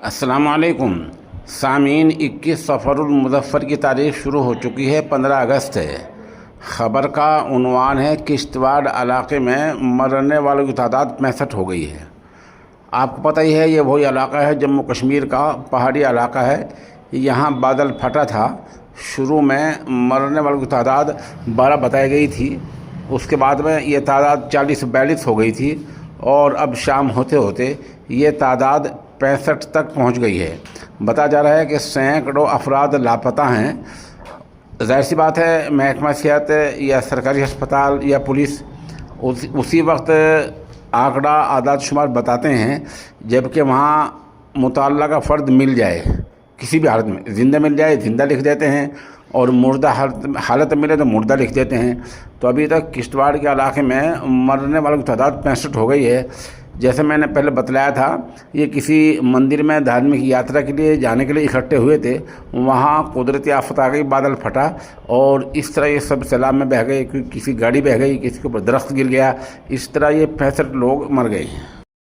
अस्सलाम वालेकुम सामीन। 21 सफ़रुल-मुज़फ़्फ़र की तारीख़ शुरू हो चुकी है, 15 अगस्त है। ख़बर का उन्वान है किश्तवाड़ इलाके में मरने वालों की तादाद 65 हो गई है। आपको पता ही है, ये वही इलाका है, जम्मू कश्मीर का पहाड़ी इलाका है। यहाँ बादल फटा था। शुरू में मरने वालों की तादाद 12 बताई गई थी, उसके बाद में ये तादाद 40-42 हो गई थी और अब शाम होते होते ये तादाद 65 तक पहुंच गई है। बताया जा रहा है कि सैकड़ों अफराद लापता हैं। ज़ाहिर सी बात है, महकमा सेहत या सरकारी अस्पताल या पुलिस उसी वक्त आंकड़ा आदाद शुमार बताते हैं जबकि वहाँ मुतल्लका फ़र्द मिल जाए, किसी भी हालत में ज़िंदा मिल जाए ज़िंदा लिख देते हैं और मुर्दा हालत मिले तो मुर्दा लिख देते हैं। तो अभी तक किश्तवाड़ के इलाके में मरने वालों की तादाद 65 हो गई है। जैसे मैंने पहले बतलाया था, ये किसी मंदिर में धार्मिक यात्रा के लिए जाने के लिए इकट्ठे हुए थे। वहाँ कुदरती आफत आ गई, बादल फटा और इस तरह ये सब सैलाब में बह गए। किसी गाड़ी बह गई, किसी के ऊपर दरख्त गिर गया, इस तरह ये 65 लोग मर गए हैं।